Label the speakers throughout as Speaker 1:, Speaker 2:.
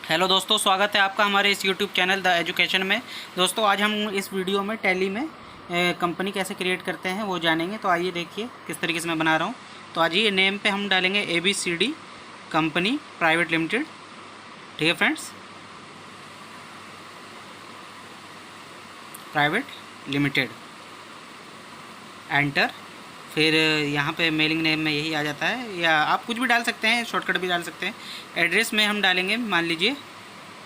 Speaker 1: Hello दोस्तों, स्वागत है आपका हमारे इस यूट्यूब चैनल द एजुकेशन में। दोस्तों आज हम इस वीडियो में टैली में कंपनी कैसे क्रिएट करते हैं वो जानेंगे। तो आइए देखिए किस तरीके से मैं बना रहा हूँ। तो आज ये नेम पे हम डालेंगे ABCD कंपनी प्राइवेट लिमिटेड। ठीक है फ्रेंड्स, प्राइवेट लिमिटेड, एंटर। फिर यहाँ पे मेलिंग नेम में यही आ जाता है, या आप कुछ भी डाल सकते हैं, शॉर्टकट भी डाल सकते हैं। एड्रेस में हम डालेंगे, मान लीजिए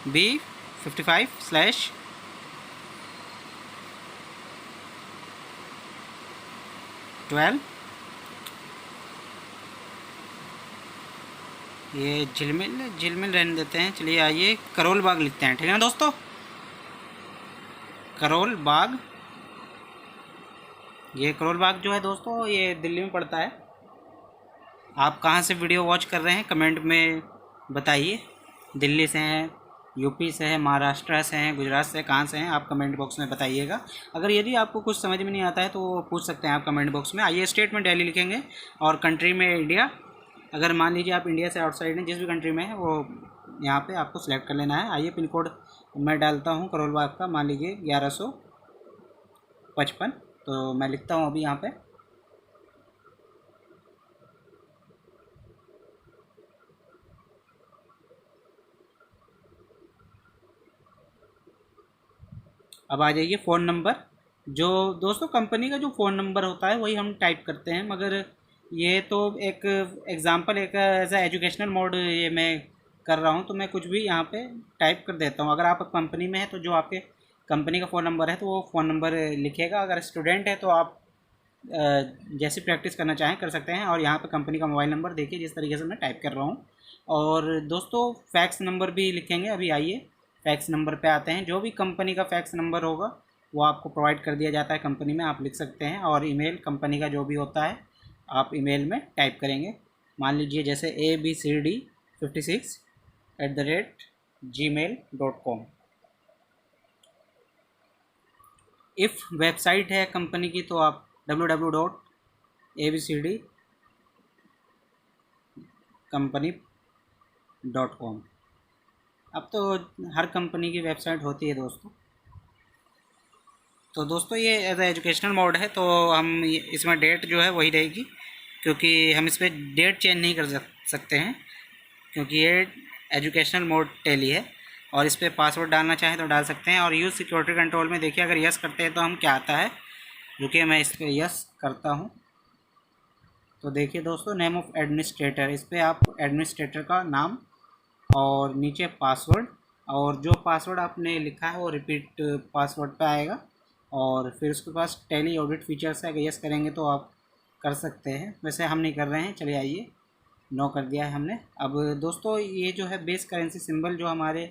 Speaker 1: B55/12। ये झिलमिल झिलमिल रहने देते हैं। चलिए आइए करोल बाग लिखते हैं। ठीक है ना दोस्तों, करोल बाग। ये करोल बाग जो है दोस्तों, ये दिल्ली में पड़ता है। आप कहाँ से वीडियो वॉच कर रहे हैं कमेंट में बताइए। दिल्ली से हैं, यूपी से हैं, महाराष्ट्र से हैं, गुजरात से, कहाँ से हैं, आप कमेंट बॉक्स में बताइएगा। अगर यदि आपको कुछ समझ में नहीं आता है तो पूछ सकते हैं आप कमेंट बॉक्स में। आइए स्टेट में दिल्ली लिखेंगे और कंट्री में इंडिया। अगर मान लीजिए आप इंडिया से आउटसाइड हैं, जिस भी कंट्री में है वो यहाँ पे आपको सिलेक्ट कर लेना है। आइए पिन कोड मैं डालता हूँ करोल बाग का, मान लीजिए 1155। तो मैं लिखता हूँ अभी यहाँ पे। अब आ जाइए फ़ोन नंबर। जो दोस्तों कंपनी का जो फ़ोन नंबर होता है वही हम टाइप करते हैं, मगर ये तो एक एग्ज़ाम्पल, एक एज ए एजुकेशनल मोड ये मैं कर रहा हूँ, तो मैं कुछ भी यहाँ पे टाइप कर देता हूँ। अगर आप कंपनी में है तो जो आपके कंपनी का फ़ोन नंबर है तो वो फ़ोन नंबर लिखिएगा। अगर स्टूडेंट है तो आप जैसी प्रैक्टिस करना चाहें कर सकते हैं। और यहाँ पे कंपनी का मोबाइल नंबर देखिए जिस तरीके से मैं टाइप कर रहा हूँ। और दोस्तों फैक्स नंबर भी लिखेंगे। अभी आइए फैक्स नंबर पे आते हैं। जो भी कंपनी का फैक्स नंबर होगा वो आपको प्रोवाइड कर दिया जाता है कंपनी में, आप लिख सकते हैं। और ईमेल कंपनी का जो भी होता है आप ईमेल में टाइप करेंगे। मान लीजिए जैसे abcd56@gmail.com। इफ़ वेबसाइट है कंपनी की तो आप www.abcdcompany.com। अब तो हर कंपनी की वेबसाइट होती है दोस्तों। तो दोस्तों ये एज ए एजुकेशनल मोड है, तो हम इसमें डेट जो है वही रहेगी, क्योंकि हम इस पर डेट चेंज नहीं कर सकते हैं, क्योंकि ये एजुकेशनल मोड टैली है। और इस पर पासवर्ड डालना चाहें तो डाल सकते हैं। और यूज़ सिक्योरिटी कंट्रोल में देखिए, अगर यस करते हैं तो हम क्या आता है। रुकिए मैं इस पर यस करता हूँ। तो देखिए दोस्तों, नेम ऑफ़ एडमिनिस्ट्रेटर, इस पर आप एडमिनिस्ट्रेटर का नाम और नीचे पासवर्ड, और जो पासवर्ड आपने लिखा है वो रिपीट पासवर्ड पे आएगा। और फिर उसके पास टैली ऑडिट फीचर्स है, अगर यस करेंगे तो आप कर सकते हैं। वैसे हम नहीं कर रहे हैं, चलिए आइए नो कर दिया है हमने। अब दोस्तों ये जो है बेस करेंसी सिंबल जो हमारे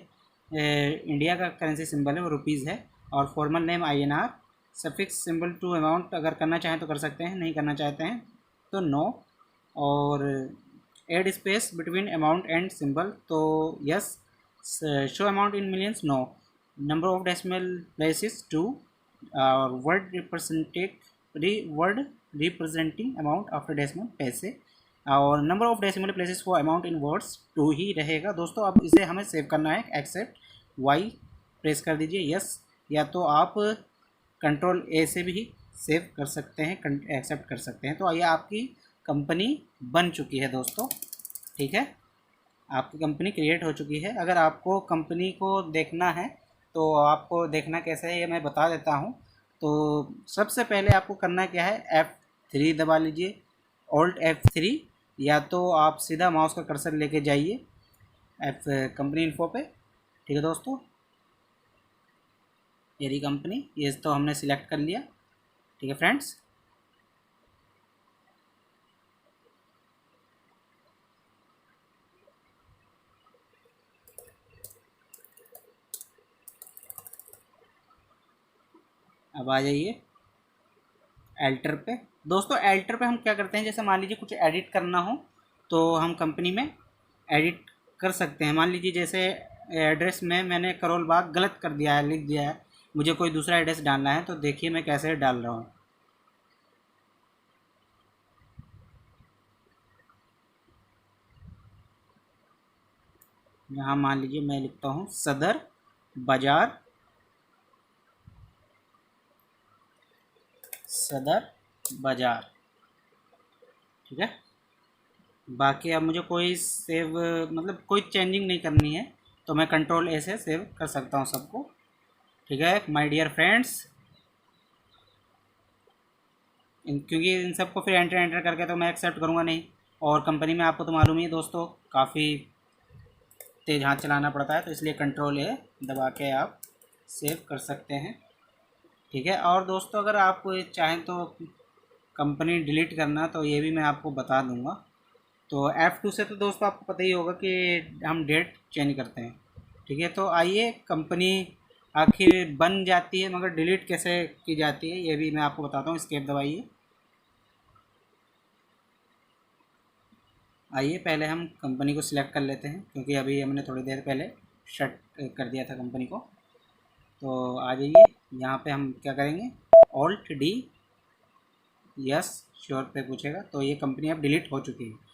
Speaker 1: इंडिया का करेंसी सिंबल है वो रुपीज़ है। और formal name INR। Suffix symbol to amount, अगर करना चाहें तो कर सकते हैं, नहीं करना चाहते हैं तो नो। और add space between amount and symbol तो yes. Show amount in millions no. Number of decimal places 2। Word representing amount after decimal paise. और number of decimal places for amount in words 2 ही रहेगा दोस्तों। अब इसे हमें सेव करना है। एक्सेप्ट वाई प्रेस कर दीजिए, यस। या तो आप कंट्रोल A से भी सेव कर सकते हैं, एक्सेप्ट कर सकते हैं। तो ये आपकी कंपनी बन चुकी है दोस्तों। ठीक है, आपकी कंपनी क्रिएट हो चुकी है। अगर आपको कंपनी को देखना है तो आपको देखना कैसे है ये मैं बता देता हूँ। तो सबसे पहले आपको करना क्या है, F3 दबा लीजिए, Alt F3, या तो आप सीधा माउस का कर्सर लेके जाइए एफ कंपनी इन्फो पे। ठीक है दोस्तों, ये रही कंपनी, ये तो हमने सिलेक्ट कर लिया। ठीक है फ्रेंड्स, अब आ जाइए एल्टर पे। दोस्तों एल्टर पे हम क्या करते हैं, जैसे मान लीजिए कुछ एडिट करना हो तो हम कंपनी में एडिट कर सकते हैं। मान लीजिए जैसे एड्रेस में मैंने करोल बाग गलत कर दिया है, लिख दिया है, मुझे कोई दूसरा एड्रेस डालना है, तो देखिए मैं कैसे डाल रहा हूँ। यहाँ मान लीजिए मैं लिखता हूँ सदर बाज़ार, सदर बाज़ार, ठीक है। बाकी अब मुझे कोई सेव मतलब कोई चेंजिंग नहीं करनी है, तो मैं कंट्रोल ए से सेव कर सकता हूँ सबको, ठीक है। माय डियर फ्रेंड्स, क्योंकि इन सबको फिर एंटर एंटर करके तो मैं एक्सेप्ट करूँगा नहीं, और कंपनी में आपको तो मालूम ही है दोस्तों काफ़ी तेज़ हाथ चलाना पड़ता है, तो इसलिए कंट्रोल ए दबा के आप सेव कर सकते हैं, ठीक है। और दोस्तों अगर आप चाहें तो कंपनी डिलीट करना, तो ये भी मैं आपको बता दूंगा। तो F2 से तो दोस्तों आपको पता ही होगा कि हम डेट चेंज करते हैं, ठीक है। तो आइए कंपनी आखिर बन जाती है मगर डिलीट कैसे की जाती है ये भी मैं आपको बताता हूँ। एस्केप दबाइए। आइए पहले हम कंपनी को सिलेक्ट कर लेते हैं, क्योंकि अभी हमने थोड़ी देर पहले शट कर दिया था कंपनी को। तो आ जाइए, यहाँ पे हम क्या करेंगे, ऑल्ट डी, यस श्योर पे पूछेगा, तो ये कंपनी अब डिलीट हो चुकी है।